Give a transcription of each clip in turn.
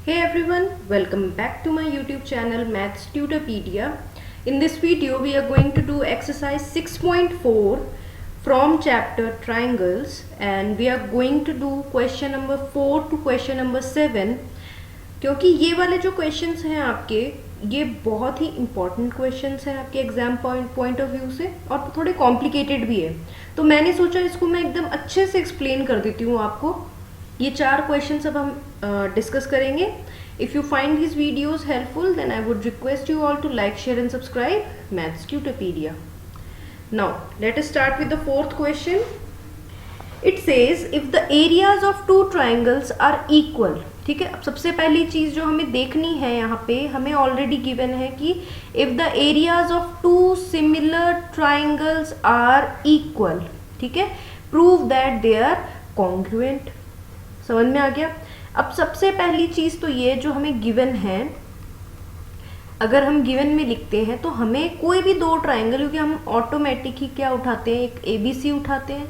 Hey everyone, welcome back to my YouTube channel Maths Tutorpedia. In this video we are going to do exercise 6.4 from chapter triangles and we are going to do question number 4 to question number 7 क्योंकि ये वाले जो questions हैं आपके ये बहुत ही important questions हैं आपके एग्जाम पॉइंट ऑफ व्यू से और थोड़े कॉम्प्लिकेटेड भी है। तो मैंने सोचा इसको मैं एकदम अच्छे से एक्सप्लेन कर देती हूँ आपको। ये 4 क्वेश्चंस अब हम डिस्कस करेंगे। If you find this videos helpful then I would request you all to like share and subscribe maths Tutopedia. Now let us start with the fourth question. It says if the areas of 2 triangles are equal. ठीक है, अब सबसे पहली चीज जो हमें देखनी है यहाँ पे हमें ऑलरेडी गिवन है कि if the areas of 2 similar triangles are equal, ठीक है, prove that they are congruent. समझ में आ गया। अब सबसे पहली चीज तो ये जो हमें गिवन है, अगर हम गिवन में लिखते हैं तो हमें कोई भी 2 ट्राइंगल, क्योंकि हम ऑटोमेटिक ही क्या उठाते हैं, एक ABC उठाते हैं,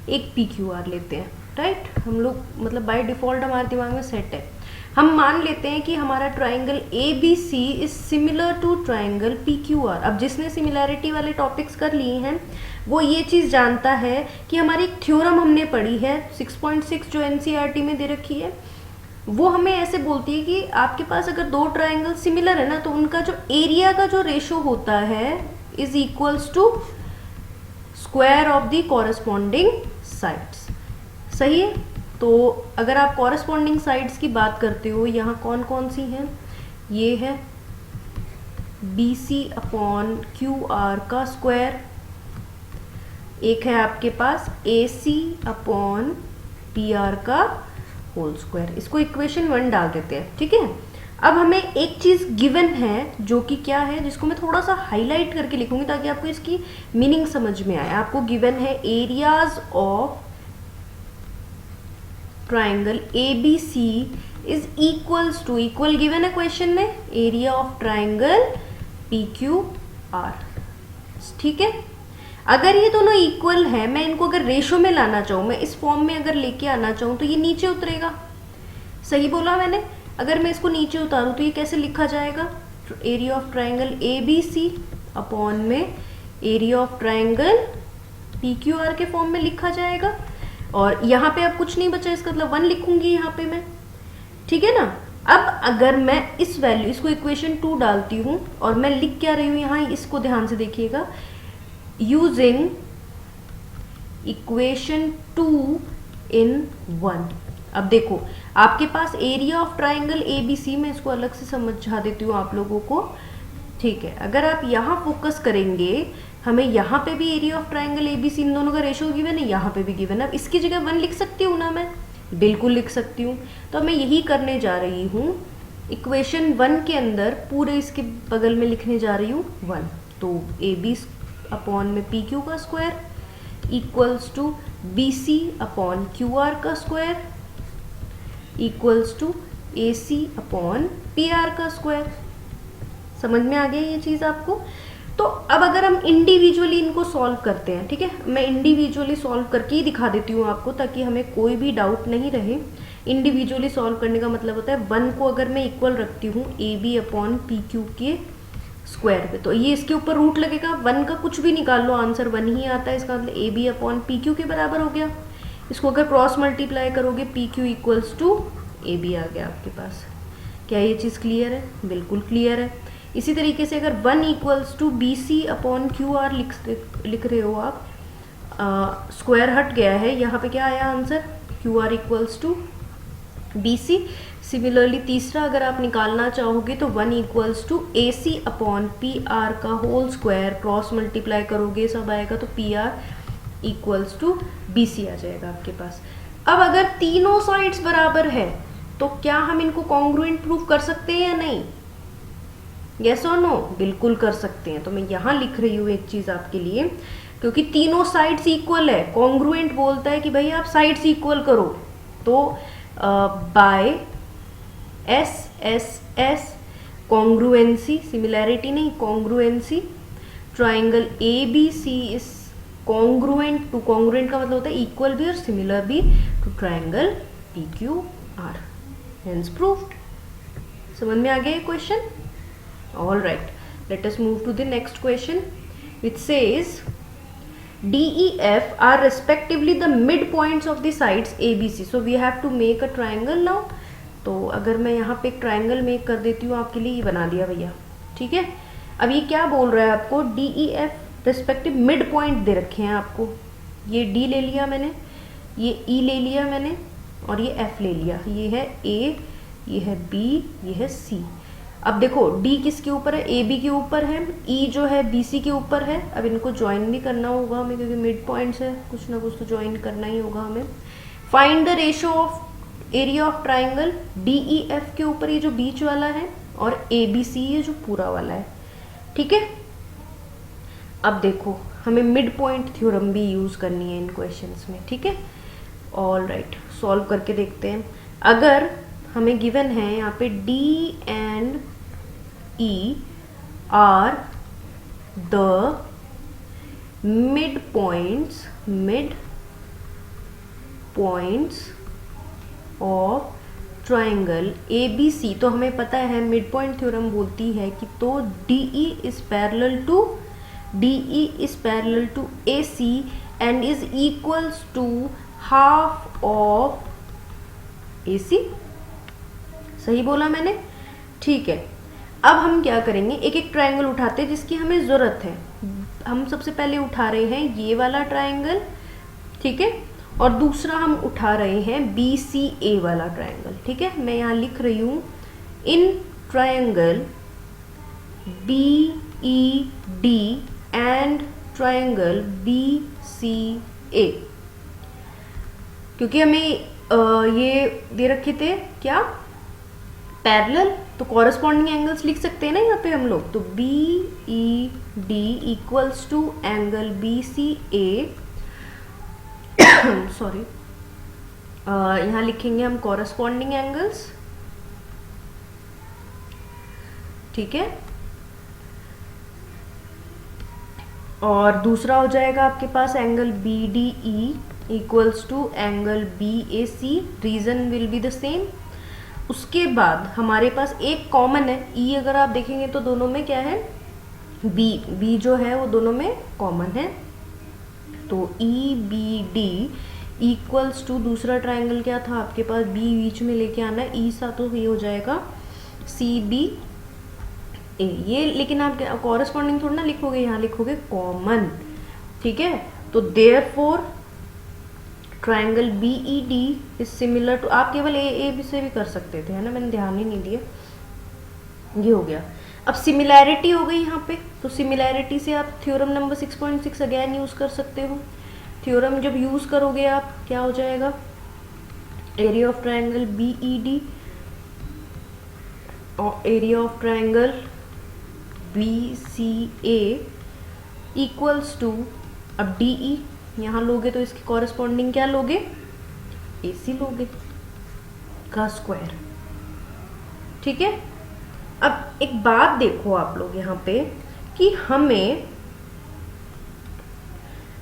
एक PQR लेते हैं, राइट। हम लोग मतलब बाय डिफॉल्ट हमारे दिमाग में सेट है। हम मान लेते हैं कि हमारा triangle ABC is similar to triangle PQR। अब जिसने सिमिलैरिटी वाले टॉपिक्स कर लिए हैं वो ये चीज़ जानता है कि हमारी एक थ्योरम हमने पढ़ी है 6.6 जो NCERT में दे रखी है, वो हमें ऐसे बोलती है कि आपके पास अगर 2 ट्राइंगल सिमिलर है ना तो उनका जो एरिया का जो रेशो होता है is equals to square of the corresponding sides. सही है। तो अगर आप कॉरेस्पॉन्डिंग साइड्स की बात करते हो, यहाँ कौन कौन सी हैं, ये है BC अपॉन QR का स्क्वायर, एक है आपके पास AC अपॉन PR का होल स्क्वायर। इसको इक्वेशन 1 डाल देते हैं। ठीक है, अब हमें एक चीज गिवन है जो कि क्या है, जिसको मैं थोड़ा सा हाईलाइट करके लिखूंगी ताकि आपको इसकी मीनिंग समझ में आए। आपको गिवन है areas of triangle ABC is equals to, equal given है क्वेश्चन में, एरिया ऑफ ट्राइंगल PQR। ठीक है, अगर ये दोनों इक्वल है, मैं इनको अगर रेशो में लाना चाहूँ, मैं इस फॉर्म में अगर लेके आना चाहूँ तो ये नीचे उतरेगा। सही बोला मैंने। अगर मैं इसको नीचे उतारूँ तो ये कैसे लिखा जाएगा, area of triangle ABC upon में एरिया ऑफ ट्राइंगल PQR के फॉर्म में लिखा जाएगा। और यहाँ पे अब कुछ नहीं बचा, इसका मतलब 1 लिखूंगी यहाँ पे मैं। ठीक है ना। अब अगर मैं इस वैल्यू, इसको इक्वेशन 2 डालती हूँ और मैं लिख क्या रही हूँ यहाँ, इसको ध्यान से देखिएगा, यूजिंग इक्वेशन 2 in 1। अब देखो आपके पास एरिया ऑफ ट्राइंगल ABC, में इसको अलग से समझा देती हूँ आप लोगों को। ठीक है, अगर आप यहाँ फोकस करेंगे, हमें यहाँ पे भी एरिया ऑफ ट्राइंगल ABC इन दोनों का रेशो गिवन है, यहाँ पे भी गिवन है। अब इसकी जगह 1 लिख सकती हूँ ना मैं, बिल्कुल लिख सकती हूँ। तो मैं यही करने जा रही हूँ, इक्वेशन 1 के अंदर पूरे इसके बगल में लिखने जा रही हूँ 1। तो AB अपॉन में PQ का square equals to BC upon QR का square equals to AC upon PR का स्क्वायर। समझ में आ गया ये चीज़ आपको। तो अब अगर हम इंडिविजुअली इनको सॉल्व करते हैं, ठीक है, मैं इंडिविजुअली सॉल्व करके ही दिखा देती हूँ आपको ताकि हमें कोई भी डाउट नहीं रहे। इंडिविजुअली सॉल्व करने का मतलब होता है 1 को अगर मैं इक्वल रखती हूँ AB अपॉन PQ के स्क्वायर पे, तो ये इसके ऊपर रूट लगेगा। 1 का कुछ भी निकाल लो, आंसर 1 ही आता है। इसका मतलब AB अपॉन PQ के बराबर हो गया। इसको अगर क्रॉस मल्टीप्लाई करोगे PQ इक्वल्स टू AB आ गया आपके पास। क्या ये चीज़ क्लियर है? बिल्कुल क्लियर है। इसी तरीके से अगर 1 equals to BC upon QR लिख रहे हो आप, स्क्वायर हट गया है, यहाँ पे क्या आया answer, QR equals to BC। Similarly तीसरा अगर आप निकालना चाहोगे तो 1 equals to AC upon PR का होल स्क्वायर, क्रॉस मल्टीप्लाई करोगे सब आएगा तो PR इक्वल्स टू BC आ जाएगा आपके पास। अब अगर तीनों साइड्स बराबर है तो क्या हम इनको कॉन्ग्रुएंट प्रूफ कर सकते हैं या नहीं? यस और नो? बिल्कुल कर सकते हैं। तो मैं यहाँ लिख रही हूँ एक चीज आपके लिए, क्योंकि तीनों साइड्स इक्वल है। कॉन्ग्रुएंट बोलता है कि भाई आप साइड्स इक्वल करो, तो बाय SSS कॉन्ग्रुएंसी, सिमिलैरिटी नहीं, congruency, triangle ABC is congruent to, congruent का मतलब होता है इक्वल भी और सिमिलर भी to triangle PQR, hence proved. समझ में आ गया ये question? All right, let us move to the next question which says DEF are respectively the midpoints of the sides ABC. So we have to make a triangle now. तो अगर मैं यहाँ पे एक ट्राइंगल मेक कर देती हूँ आपके लिए, ये बना दिया भैया, ठीक है। अब ये क्या बोल रहा है आपको, DEF रिस्पेक्टिव मिड पॉइंट दे रखे हैं आपको। ये D ले लिया मैंने, ये E ले लिया मैंने, और ये F ले लिया। ये है A, ये है B, ये है C। अब देखो D किसके ऊपर है, AB के ऊपर है, E जो है BC के ऊपर है। अब इनको ज्वाइन भी करना होगा हमें, क्योंकि मिड पॉइंट्स है, कुछ ना कुछ तो ज्वाइन करना ही होगा हमें। Find the ratio of area of triangle DEF के ऊपर ये जो बीच वाला है, और ABC ये जो पूरा वाला है, ठीक है। अब देखो हमें मिड पॉइंट थ्योरम भी यूज करनी है इन क्वेश्चंस में, ठीक है। ऑल राइट, सॉल्व करके देखते हैं। अगर हमें गिवन है यहाँ पे D and E are the midpoints of triangle ABC, तो हमें पता है मिड पॉइंट थ्योरम बोलती है कि तो DE is parallel to AC and is equals to half of AC। सही बोला मैंने, ठीक है। अब हम क्या करेंगे, एक एक ट्राइंगल उठाते हैं जिसकी हमें ज़रूरत है। हम सबसे पहले उठा रहे हैं ये वाला ट्राइंगल, ठीक है, और दूसरा हम उठा रहे हैं BCA वाला ट्राइंगल, ठीक है। मैं यहाँ लिख रही हूँ in triangle BED and triangle BCA, क्योंकि हमें ये दे रखे थे क्या, पैरेलल, तो कॉरेस्पॉन्डिंग एंगल्स लिख सकते हैं ना यहाँ पे हम लोग। तो BED equals to angle BCA sorry, यहाँ लिखेंगे हम कॉरेस्पॉन्डिंग एंगल्स, ठीक है। और दूसरा हो जाएगा आपके पास angle BDE equals to angle BAC, reason will be the same. उसके बाद हमारे पास एक कॉमन है E, अगर आप देखेंगे तो दोनों में क्या है, B जो है वो दोनों में कॉमन है। तो EBD इक्वल्स टू दूसरा ट्राइंगल क्या था आपके पास, B बीच में लेके आना है, E सा, तो ये हो जाएगा CBA। ये लेकिन आप कॉरेस्पॉन्डिंग थोड़ा ना लिखोगे, यहाँ लिखोगे कॉमन, ठीक है। तो therefore triangle BED is similar to, आप केवल A से भी कर सकते थे, है ना, मैंने ध्यान ही नहीं दिया। ये हो गया। अब सिमिलैरिटी हो गई यहाँ पे, तो सिमिलैरिटी से आप थ्योरम नंबर 6.6 अगेन यूज कर सकते हो। थ्योरम जब यूज करोगे आप, क्या हो जाएगा, एरिया ऑफ ट्राइंगल BED और area of triangle BCA equals to, अब DE यहाँ लोगे तो इसकी कॉरेस्पॉन्डिंग क्या लोगे, AC लोगे का स्क्वायर, ठीक है। अब एक बात देखो आप लोग यहाँ पे कि हमें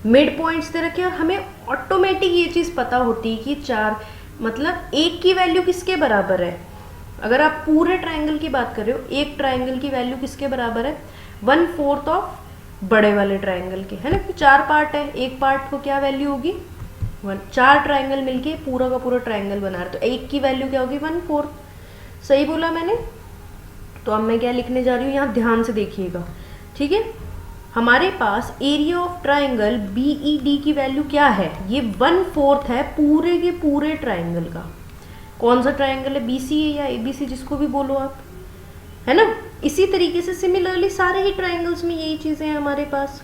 मिड पॉइंट्स दे रखे और हमें ऑटोमेटिक ये चीज पता होती है कि चार, मतलब एक की वैल्यू किसके बराबर है। अगर आप पूरे ट्राइंगल की बात कर रहे हो, एक ट्राइंगल की वैल्यू किसके बराबर है, 1/4 ऑफ बड़े वाले ट्राइंगल के, है ना, कि 4 पार्ट है, एक पार्ट को क्या वैल्यू होगी 1। 4 ट्राइंगल मिलके पूरा का पूरा ट्राइंगल बना रहे, तो एक की वैल्यू क्या होगी 1/4। सही बोला मैंने। तो अब मैं क्या लिखने जा रही हूँ, यहाँ ध्यान से देखिएगा, ठीक है। हमारे पास एरिया ऑफ ट्राइंगल BED की वैल्यू क्या है, ये 1/4 है पूरे के पूरे ट्राइंगल का। कौन सा ट्राइंगल है, BCA या ABC, जिसको भी बोलो आप, है ना। इसी तरीके से सिमिलरली सारे ही ट्राइंगल्स में यही चीजें हैं हमारे पास,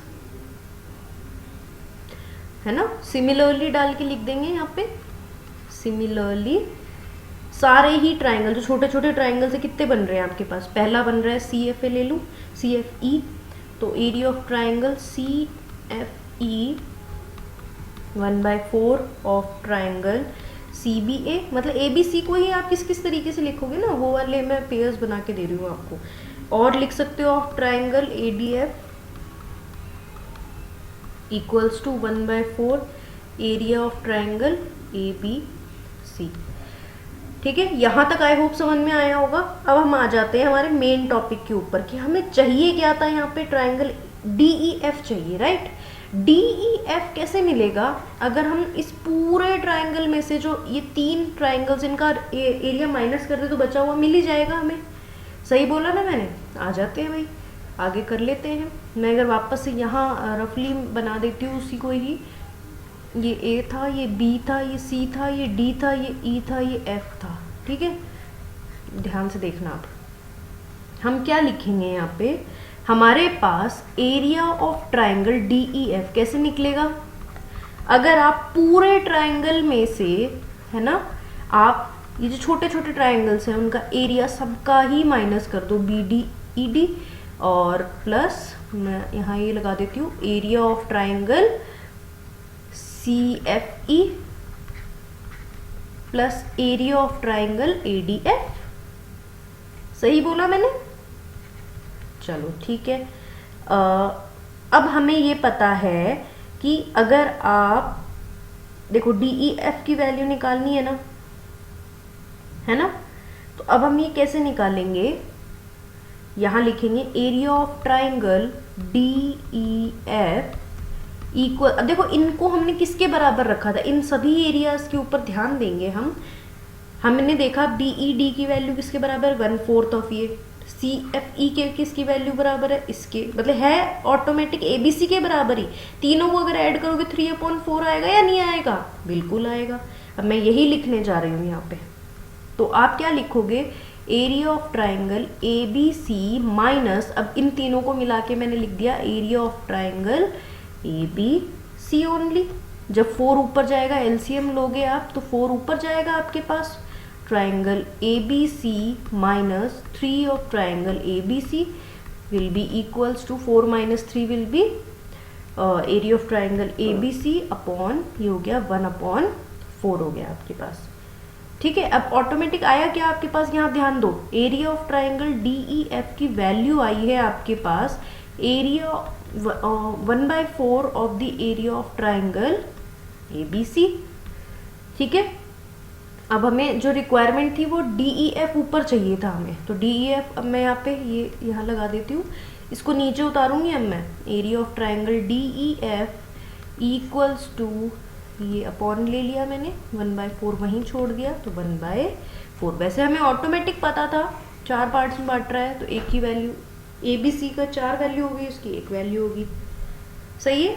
है ना। सिमिलरली डाल के लिख देंगे यहाँ पे, सिमिलरली सारे ही ट्राइंगल, जो छोटे छोटे ट्राइंगल से कितने बन रहे हैं आपके पास, पहला बन रहा है CFA, ले लूँ CFE, तो area of triangle CFE 1/4 of triangle CBA, मतलब ABC को ही आप किस किस तरीके से लिखोगे ना, वो वाले मैं पेयर्स बना के दे रही हूँ आपको। और लिख सकते हो of triangle ADF equals to 1/4 area of triangle ABC, ठीक है, यहाँ तक आई होप समझ में आया होगा। अब हम आ जाते हैं हमारे मेन टॉपिक के ऊपर कि हमें चाहिए क्या था। यहाँ पे ट्राइंगल DEF चाहिए, राइट। DEF कैसे मिलेगा? अगर हम इस पूरे ट्राइंगल में से जो ये 3 ट्राइंगल्स इनका एरिया माइनस कर दे तो बचा हुआ मिल ही जाएगा हमें। सही बोला ना मैंने? आ जाते हैं भाई, आगे कर लेते हैं। मैं अगर वापस से यहाँ रफली बना देती हूँ उसी को ही, ये A था, ये B था, ये C था, ये D था, ये E था, ये F था। ठीक है, ध्यान से देखना। आप हम क्या लिखेंगे यहाँ पे? हमारे पास एरिया ऑफ ट्राइंगल DEF कैसे निकलेगा? अगर आप पूरे ट्राइंगल में से, है ना, आप ये जो छोटे छोटे ट्राइंगल्स हैं उनका एरिया सबका ही माइनस कर दो, BDED, और प्लस मैं यहाँ ये लगा देती हूँ area of triangle CFE plus area of triangle ADF। सही बोला मैंने? चलो ठीक है। अब हमें ये पता है कि अगर आप देखो DEF की वैल्यू निकालनी है ना, तो अब हम ये कैसे निकालेंगे? यहां लिखेंगे area of triangle DEF equal, अब देखो इनको हमने किसके बराबर रखा था? इन सभी एरियाज के ऊपर ध्यान देंगे हम। हमने देखा BED की वैल्यू किसके बराबर? 1/4 ऑफ ये। CFE के किसकी वैल्यू बराबर है? इसके, मतलब है ऑटोमेटिक ABC के बराबर ही। तीनों को अगर ऐड करोगे 3/4 आएगा या नहीं आएगा? बिल्कुल आएगा। अब मैं यही लिखने जा रही हूँ यहाँ पे। तो आप क्या लिखोगे? Area of triangle ABC minus, अब इन तीनों को मिला के मैंने लिख दिया area of triangle ABC only. जब 4 ऊपर जाएगा, LCM लोगे आप तो 4 ऊपर जाएगा आपके पास। Triangle ABC minus 3 of triangle ABC will be equals to 4 minus 3 will be area of triangle ABC upon, ये हो गया 1/4 हो गया आपके पास। ठीक है, अब ऑटोमेटिक आया क्या आपके पास? यहाँ ध्यान दो, एरिया ऑफ ट्राइंगल DEF की वैल्यू आई है आपके पास area 1/4 of the area of triangle ABC। ठीक है, अब हमें जो रिक्वायरमेंट थी वो DEF ऊपर चाहिए था हमें, तो DEF अब मैं यहाँ पे ये यहाँ लगा देती हूँ, इसको नीचे उतारूंगी अब मैं। Area of triangle DEF equals to, ये अपॉन ले लिया मैंने, 1/4 वहीं छोड़ दिया तो 1/4। वैसे हमें ऑटोमेटिक पता था 4 पार्ट्स में बांट रहा है तो एक ही वैल्यू, ABC का 4 वैल्यू होगी, इसकी 1 वैल्यू होगी। सही है,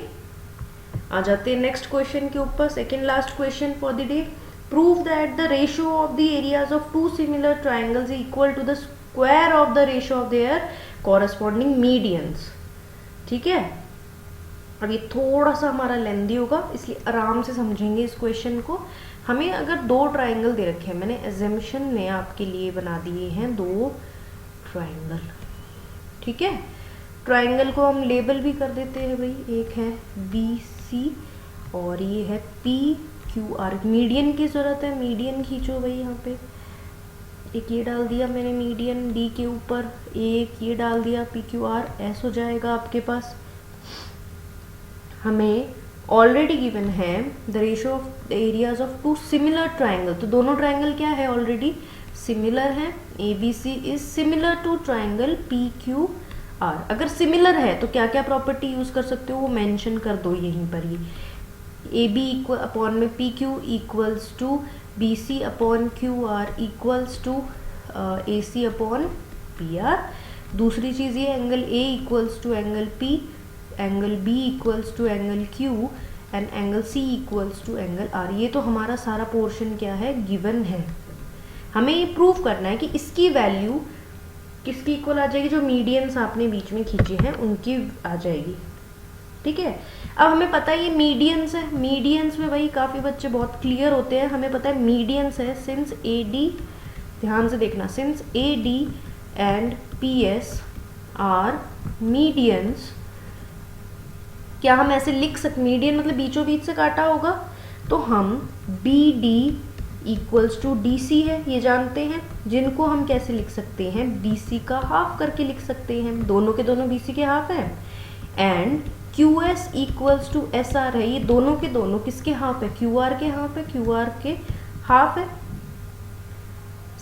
आ जाते हैं नेक्स्ट क्वेश्चन के ऊपर। Second last question for the day. Prove that the ratio of the areas of 2 similar triangles equal to the square of the ratio of their corresponding medians. ठीक है, अब ये थोड़ा सा हमारा लेंदी होगा इसलिए आराम से समझेंगे इस क्वेश्चन को। हमें अगर 2 ट्राइंगल दे रखे हैं, मैंने एजम्पशन में आपके लिए बना दिए हैं 2 ट्राइंगल। ठीक है, ट्राइंगल को हम लेबल भी कर देते हैं भाई, एक है BC और ये है PQR। मीडियन की जरूरत है, मीडियन खींचो भाई। यहाँ पे एक ये डाल दिया मैंने मीडियन D के ऊपर, एक ये डाल दिया PQR, ऐसा हो जाएगा आपके पास। हमें ऑलरेडी गिवन है the ratio of areas of 2 similar triangle, तो दोनों ट्राइंगल क्या है? ऑलरेडी सिमिलर है। ABC is similar to triangle PQR। अगर सिमिलर है तो क्या क्या प्रॉपर्टी यूज कर सकते हो वो मेंशन कर दो यहीं पर ही। AB इक्वल अपॉन में PQ equals to BC upon QR equals to AC upon PR। दूसरी चीज ये angle A equals to angle P, angle B equals to angle Q and angle C equals to angle R। ये तो हमारा सारा portion क्या है? Given है। हमें ये प्रूव करना है कि इसकी वैल्यू किसकी इक्वल आ जाएगी? जो मीडियंस आपने बीच में खींचे हैं उनकी आ जाएगी। ठीक है, अब हमें पता है ये मीडियंस है। मीडियंस में भाई काफ़ी बच्चे बहुत क्लियर होते हैं, हमें पता है मीडियंस है। सिंस AD, ध्यान से देखना, since AD and PS are medians, क्या हम ऐसे लिख सकते? मीडियन मतलब बीचों बीच से काटा होगा, तो हम BD इक्वल्स टू DC है, ये जानते हैं, जिनको हम कैसे लिख सकते हैं? BC का हाफ करके लिख सकते हैं। दोनों के दोनों BC के हाफ हैं। And QS equals to SR है, ये दोनों के दोनों किसके हाफ है? QR के हाफ है, QR के हाफ है।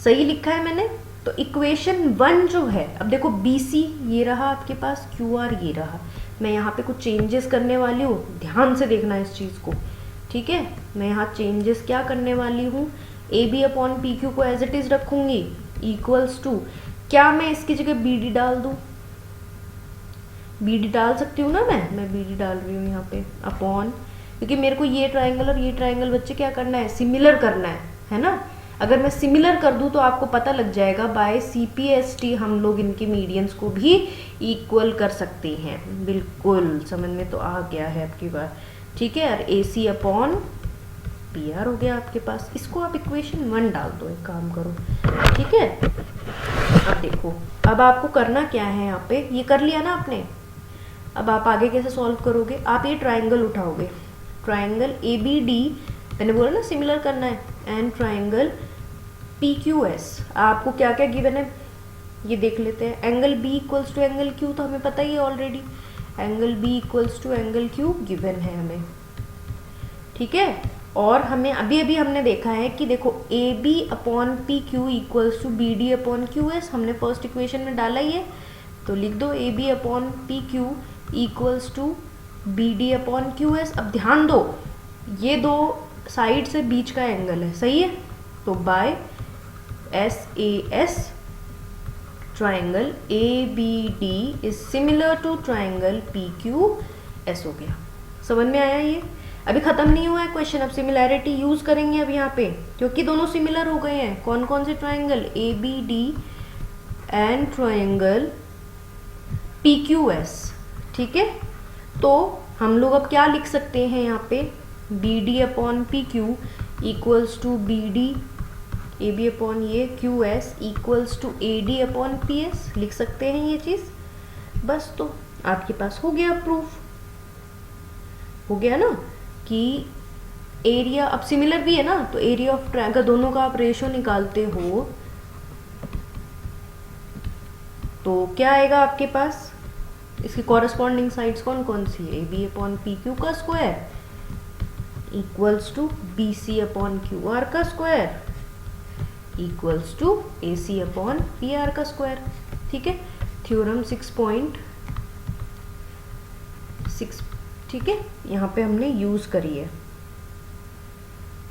सही लिखा है मैंने। तो इक्वेशन 1 जो है, अब देखो BC ये रहा आपके पास, QR ये रहा। मैं यहाँ पे कुछ चेंजेस करने वाली हूँ, ध्यान से देखना इस चीज़ को, ठीक है। मैं यहाँ चेंजेस क्या करने वाली हूँ, AB अपॉन PQ को एज इट इज़ रखूँगी, इक्वल्स टू, क्या मैं इसकी जगह BD डाल दूँ, BD डाल सकती हूँ ना, मैं BD डाल रही हूँ यहाँ पे, अपॉन, क्योंकि मेरे को ये ट्राइंगल और ये ट्राइंगल बच्चे क्या करना है, सिमिलर करना है ना। अगर मैं सिमिलर कर दूं तो आपको पता लग जाएगा बाय CPST हम लोग इनके मीडियंस को भी इक्वल कर सकते हैं। बिल्कुल समझ में तो आ गया है आपकी बात, ठीक है। और AC अपॉन PR हो गया आपके पास। इसको आप इक्वेशन 1 डाल दो, एक काम करो, ठीक है। अब देखो, अब आपको करना क्या है, यहाँ पे ये कर लिया ना आपने। अब आप आगे कैसे सॉल्व करोगे, आप ये ट्राइंगल उठाओगे, ट्राइंगल ABD, मैंने बोला ना सिमिलर करना है, एंड ट्राइंगल PQS। आपको क्या क्या गिवन है ये देख लेते हैं। Angle B equals to angle Q तो हमें पता ही है already, angle B equals to angle Q given है हमें, ठीक है। और हमें अभी अभी हमने देखा है कि देखो AB upon PQ equals to BD upon QS, हमने फर्स्ट इक्वेशन में डाला ही है, तो लिख दो AB upon PQ equals to BD upon QS। अब ध्यान दो, ये दो साइड से बीच का एंगल है, सही है। तो by SAS triangle ABD is similar to triangle PQS हो गया। समझ में आया ये? अभी खत्म नहीं हुआ है क्वेश्चन, अब सिमिलैरिटी यूज करेंगे अब यहाँ पे, क्योंकि दोनों सिमिलर हो गए हैं। कौन कौन से triangle, ABD and triangle PQS, ठीक है। तो हम लोग अब क्या लिख सकते हैं यहाँ पे, BD upon PQ equals to BD AB upon ये QS equals to AD upon PS, लिख सकते हैं ये चीज़। बस तो आपके पास हो गया प्रूफ, हो गया ना कि एरिया अब सिमिलर भी है ना, तो एरिया ऑफ ट्रायंगल दोनों का आप रेशो निकालते हो तो क्या आएगा आपके पास, इसकी कॉरेस्पॉन्डिंग साइड्स कौन कौन सी है, AB अपॉन PQ का square equals to BC upon QR का square equals to AC upon PR का स्क्वायर, ठीक है। थ्योरम 6.6, ठीक है, यहाँ पे हमने यूज करी है।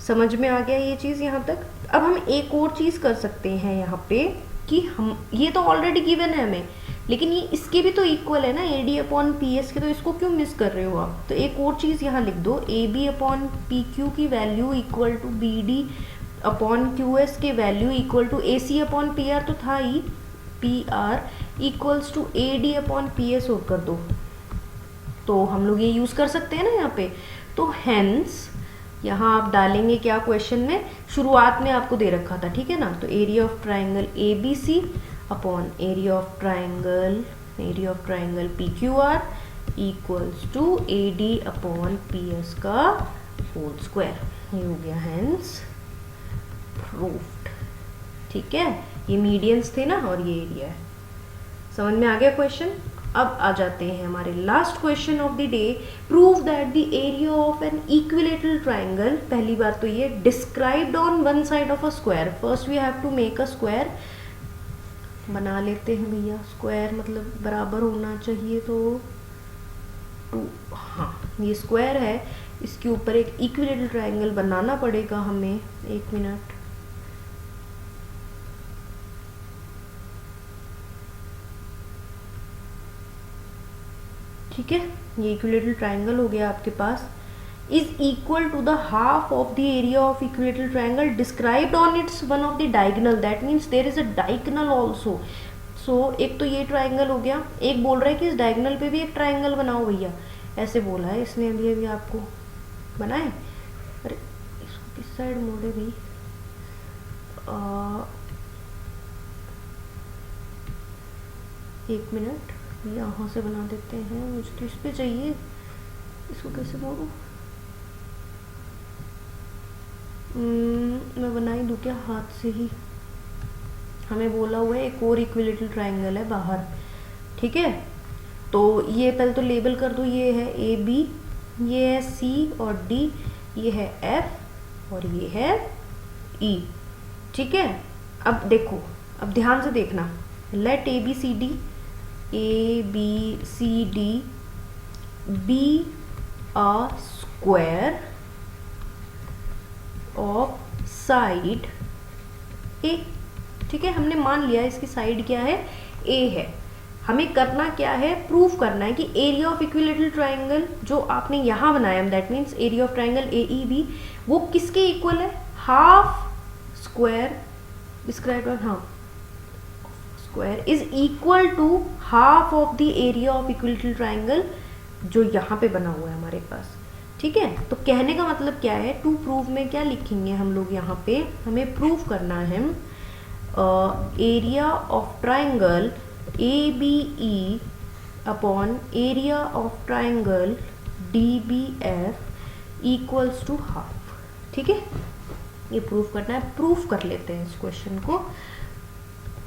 समझ में आ गया ये चीज यहाँ तक। अब हम एक और चीज कर सकते हैं यहाँ पे कि हम, ये तो ऑलरेडी गिवन है हमें, लेकिन ये इसके भी तो इक्वल है ना AD अपॉन PS के, तो इसको क्यों मिस कर रहे हो आप। तो एक और चीज यहाँ लिख दो, AB अपॉन PQ की value equal to BD upon QS के value equal to AC upon PR तो था ही, PR equals to AD upon PS और कर दो, तो हम लोग ये यूज कर सकते हैं ना यहाँ पे। तो हेंस यहाँ आप डालेंगे क्या, क्वेश्चन में शुरुआत में आपको दे रखा था, ठीक है ना। तो area of triangle ABC upon area of triangle PQR equals to AD upon PS का होल स्क्वायर, ये हो गया हेंस प्रूफ्ड, ठीक है। ये मीडियंस थे ना और ये एरिया है। समझ में आ गया क्वेश्चन। अब आ जाते हैं हमारे last question of the day, prove that the area of an equilateral triangle. पहली बात तो ये described on one side of a square, first we have to make a square, बना लेते हैं भैया। स्क्वायर मतलब बराबर होना चाहिए, तो हाँ ये स्क्वायर है, इसके ऊपर एक इक्विलेटरल ट्राइंगल बनाना पड़ेगा हमें। एक मिनट, ठीक है, ये इक्विलेटरल ट्राइंगल हो गया आपके पास। Is equal to the half of the area of equilateral triangle described on its one of the diagonal, that means there is a diagonal also. So एक तो ये ट्राइंगल हो गया, एक बोल रहा है कि इस डायगोनल पे भी एक ट्राइंगल बनाओ भैया, ऐसे बोला है इसने अभी अभी आपको, बनाए। अरे इसको किस साइड मोड़े भाई, एक मिनट, यहाँ से बना देते हैं, मुझे तो इस पे चाहिए, इसको कैसे मोड़ूं, मैं बना ही दूँ क्या हाथ से ही। हमें बोला हुआ है एक और इक्विलेटरल ट्राइंगल है बाहर, ठीक है। तो ये पहले तो लेबल कर दो, ये है AB, ये है C और D, ये है F और ये है E, ठीक है। अब देखो, अब ध्यान से देखना, let A B C D be a square of side A. ठीक है, हमने मान लिया इसकी साइड क्या है, ए है। हमें करना क्या है, प्रूफ करना है कि एरिया ऑफ इक्विलेटरल ट्राइंगल जो आपने यहाँ बनाया, that means area of triangle A E B, वो किसके इक्वल है, half square describe half square is equal to half of the area of equilateral triangle जो यहाँ पे बना हुआ है हमारे पास। ठीक है, तो कहने का मतलब क्या है, टू प्रूव में क्या लिखेंगे हम लोग यहाँ पे, हमें प्रूव करना है area of triangle A B E upon area of triangle D B F equals to half. ठीक है, ये प्रूफ करना है, प्रूफ कर लेते हैं इस क्वेश्चन को।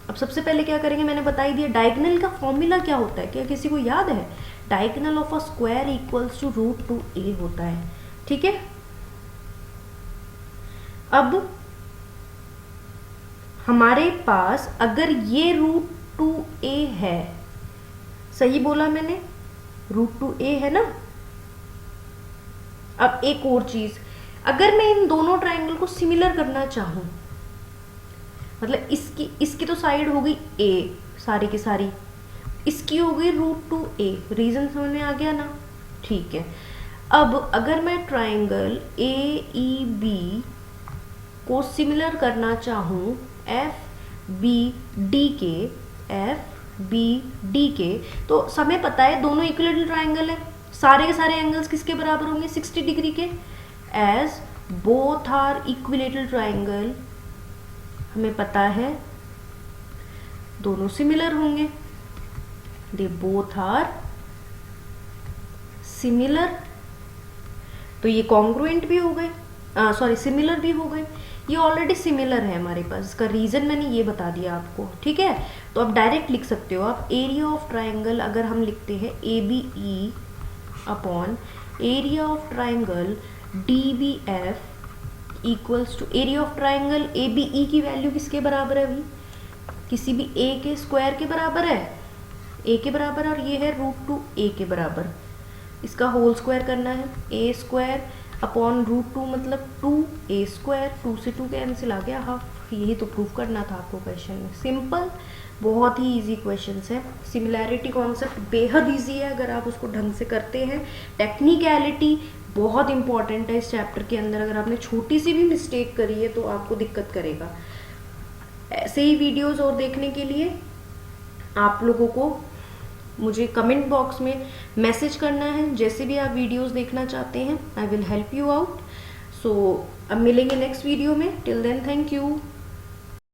अब सबसे पहले क्या करेंगे, मैंने बता ही दिया डायगोनल का फॉर्मूला क्या होता है, क्या किसी को याद है, diagonal of a square equals to root two A होता है। ठीक है, अब हमारे पास अगर ये रूट टू ए है, सही बोला मैंने, रूट टू ए है ना। अब एक और चीज, अगर मैं इन दोनों ट्राइंगल को सिमिलर करना चाहूं, मतलब इसकी तो साइड हो गई ए सारी की सारी, इसकी हो गई रूट टू ए, रीजन समझ में आ गया ना। ठीक है, अब अगर मैं ट्राइंगल ए ई बी को सिमिलर करना चाहूं एफ बी डी के, तो हमें पता है दोनों इक्विलेटरल ट्राइंगल है, सारे के सारे एंगल्स किसके बराबर होंगे, 60 डिग्री के। As both are equilateral triangle, हमें पता है दोनों सिमिलर होंगे, दे बोथ आर सिमिलर, तो ये कॉन्ग्रुएंट भी हो गए, सॉरी सिमिलर भी हो गए, ये ऑलरेडी सिमिलर है हमारे पास, इसका रीजन मैंने ये बता दिया आपको। ठीक है, तो आप डायरेक्ट लिख सकते हो, आप एरिया ऑफ ट्राइंगल अगर हम लिखते हैं A B E upon area of triangle D B F equals to area of triangle A B E की वैल्यू किसके बराबर है, अभी किसी भी ए के स्क्वायर के बराबर है, ए के बराबर, और ये है रूट टू ए के बराबर, इसका होल स्क्वायर करना है, ए स्क्वायर अपॉन रूट टू मतलब 2a स्क्वायर, 2 से 2 कैंसिल आ गया हाफ। यही तो प्रूफ करना था आपको क्वेश्चन में, सिंपल, बहुत ही इजी क्वेश्चंस है। सिमिलैरिटी कॉन्सेप्ट बेहद इजी है अगर आप उसको ढंग से करते हैं। टेक्निकलिटी बहुत इंपॉर्टेंट है इस चैप्टर के अंदर, अगर आपने छोटी सी भी मिस्टेक करी है तो आपको दिक्कत करेगा। ऐसे ही वीडियोज़ और देखने के लिए आप लोगों को मुझे कमेंट बॉक्स में मैसेज करना है, जैसे भी आप वीडियोस देखना चाहते हैं, I will help you out. So अब मिलेंगे नेक्स्ट वीडियो में, टिल देन थैंक यू।